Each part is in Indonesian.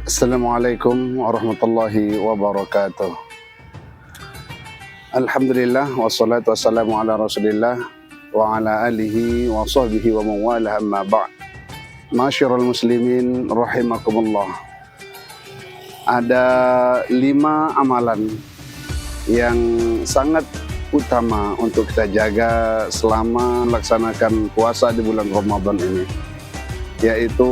Assalamualaikum warahmatullahi wabarakatuh. Alhamdulillah wassalatu wassalamu ala Rasulillah wa ala alihi wa sahbihi wa mawalah amma ba'd. Masyiral muslimin rahimakumullah. Ada 5 amalan yang sangat utama untuk kita jaga selama melaksanakan puasa di bulan Ramadan ini, yaitu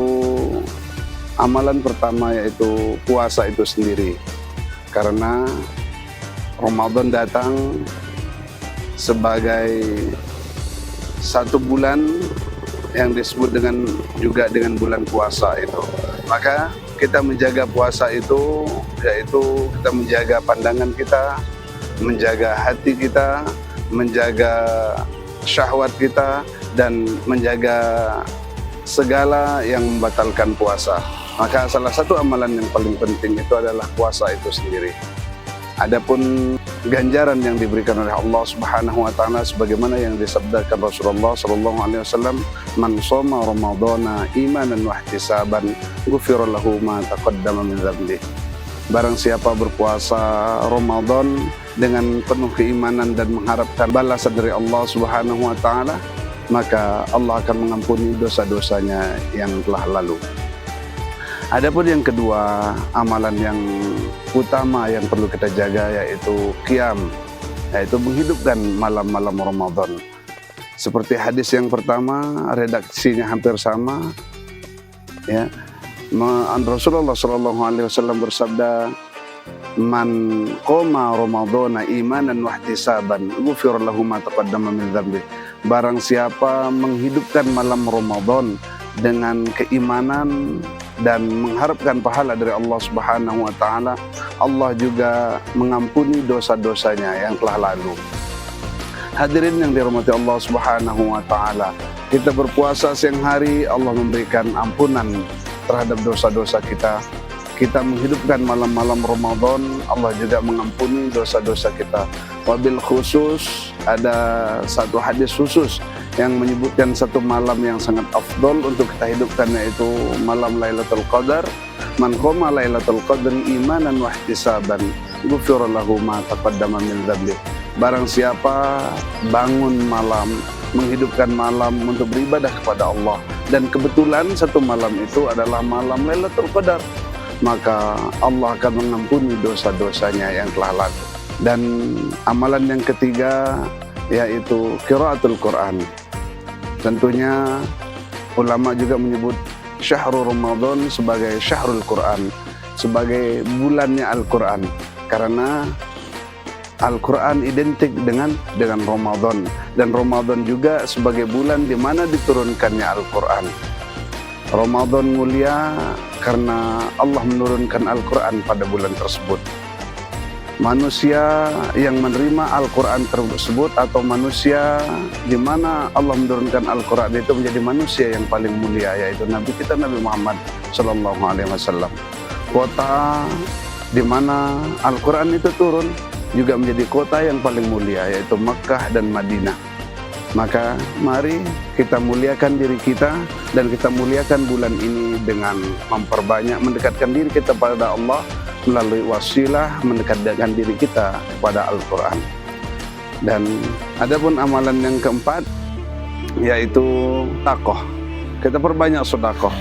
amalan pertama yaitu puasa itu sendiri. Karena Ramadan datang sebagai satu bulan yang disebut juga dengan bulan puasa itu. Maka kita menjaga puasa itu yaitu kita menjaga pandangan kita, menjaga hati kita, menjaga syahwat kita, dan menjaga segala yang membatalkan puasa. Maka salah satu amalan yang paling penting itu adalah puasa itu sendiri. Adapun ganjaran yang diberikan oleh Allah Subhanahu wa taala sebagaimana yang disabdakan Rasulullah sallallahu alaihi wasallam, "Man shoma ramadhana imanan wa ihtisaban, ghufira lahu ma taqaddama min dzambi." Barang siapa berpuasa Ramadan dengan penuh keimanan dan mengharapkan balasan dari Allah Subhanahu wa taala, maka Allah akan mengampuni dosa-dosanya yang telah lalu. Adapun yang kedua, amalan yang utama yang perlu kita jaga yaitu qiyam, yaitu menghidupkan malam-malam Ramadan. Seperti hadis yang pertama, redaksinya hampir sama, ya. Rasulullah sallallahu alaihi wasallam bersabda, "Man qoma ramadhana imanan wa ihtisaban, ghufira lahu ma taqaddama min dzambi." Barang siapa menghidupkan malam Ramadan dengan keimanan dan mengharapkan pahala dari Allah Subhanahu wa taala, Allah juga mengampuni dosa-dosanya yang telah lalu. Hadirin yang dirahmati Allah Subhanahu wa taala, kita berpuasa siang hari, Allah memberikan ampunan terhadap dosa-dosa kita. Kita menghidupkan malam-malam Ramadan, Allah juga mengampuni dosa-dosa kita. Wabil khusus, ada satu hadis khusus yang menyebutkan satu malam yang sangat afdol untuk kita hidupkan, yaitu malam Lailatul Qadar. Man qoma Lailatul Qadri imanan wa ihtisaban, ghufira lahu ma taqaddama min dzambi. Barang siapa bangun malam, menghidupkan malam untuk beribadah kepada Allah, dan kebetulan satu malam itu adalah malam Lailatul Qadar, maka Allah akan mengampuni dosa-dosanya yang telah lalu. Dan amalan yang ketiga yaitu qiraatul Quran. Tentunya ulama juga menyebut syahrul Ramadan sebagai syahrul Quran, sebagai bulannya Al-Quran, karena Al-Quran identik dengan Ramadan, dan Ramadan juga sebagai bulan di mana diturunkannya Al-Quran. Ramadan mulia karena Allah menurunkan Al-Quran pada bulan tersebut. Manusia yang menerima Al-Quran tersebut, atau manusia di mana Allah menurunkan Al-Quran itu menjadi manusia yang paling mulia, yaitu Nabi kita Nabi Muhammad Sallallahu Alaihi Wasallam. Kota di mana Al-Quran itu turun juga menjadi kota yang paling mulia, yaitu Makkah dan Madinah. Maka mari kita muliakan diri kita, dan kita muliakan bulan ini dengan memperbanyak mendekatkan diri kita pada Allah melalui wasilah mendekatkan diri kita kepada Al-Quran. Dan adapun amalan yang keempat yaitu takoh. Kita perbanyak sedekah.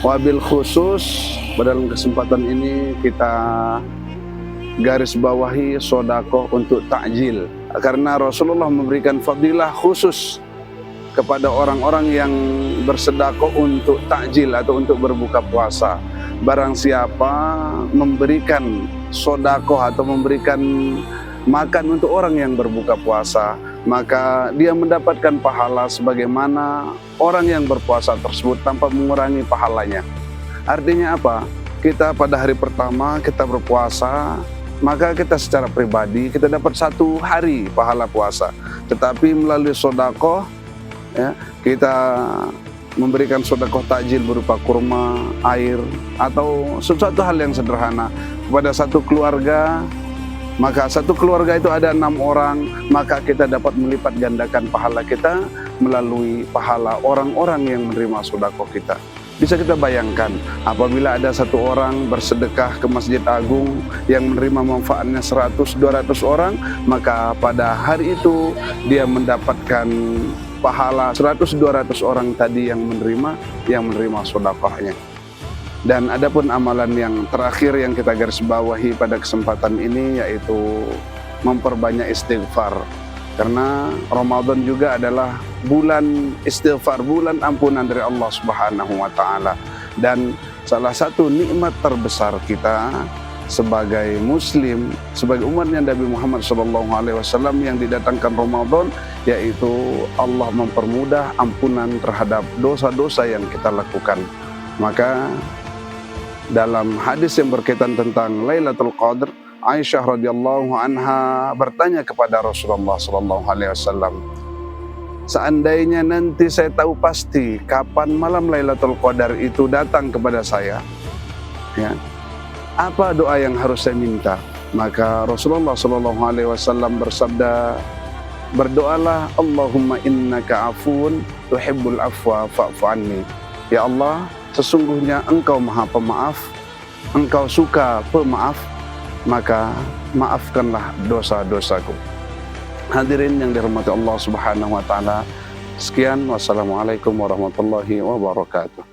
Wabil khusus dalam kesempatan ini kita garis bawahi sedekah untuk takjil, karena Rasulullah memberikan fadilah khusus kepada orang-orang yang bersedekah untuk takjil atau untuk berbuka puasa. Barang siapa memberikan sedekah atau memberikan makan untuk orang yang berbuka puasa, maka dia mendapatkan pahala sebagaimana orang yang berpuasa tersebut tanpa mengurangi pahalanya. Artinya apa? Kita pada hari pertama kita berpuasa, maka kita secara pribadi kita dapat 1 hari pahala puasa. Tetapi melalui sedekah, ya, kita memberikan sedekah takjil berupa kurma, air, atau sesuatu hal yang sederhana kepada satu keluarga, maka satu keluarga itu ada 6 orang, maka kita dapat melipat gandakan pahala kita melalui pahala orang-orang yang menerima sedekah kita. Bisa kita bayangkan, apabila ada satu orang bersedekah ke Masjid Agung yang menerima manfaatnya 100-200 orang, maka pada hari itu dia mendapatkan pahala 100-200 orang tadi yang menerima sedekahnya. Dan adapun amalan yang terakhir yang kita garis bawahi pada kesempatan ini yaitu memperbanyak istighfar. Karena Ramadan juga adalah bulan istighfar, bulan ampunan dari Allah Subhanahu wa taala. Dan salah satu nikmat terbesar kita sebagai muslim, sebagai umatnya Nabi Muhammad SAW yang didatangkan Ramadan, yaitu Allah mempermudah ampunan terhadap dosa-dosa yang kita lakukan. Maka dalam hadis yang berkaitan tentang Lailatul Qadar, Aisyah radhiyallahu anha bertanya kepada Rasulullah sallallahu alaihi wasallam, seandainya nanti saya tahu pasti kapan malam Lailatul Qadar itu datang kepada saya, ya, apa doa yang harus saya minta? Maka Rasulullah sallallahu alaihi wasallam bersabda, berdoalah, Allahumma innaka afuun tuhibbul afwa fa'fu anni. Ya Allah, sesungguhnya Engkau Maha Pemaaf, Engkau suka pemaaf, maka maafkanlah dosa-dosaku. Hadirin yang dirahmati Allah Subhanahu wa taala, sekian, wassalamualaikum warahmatullahi wabarakatuh.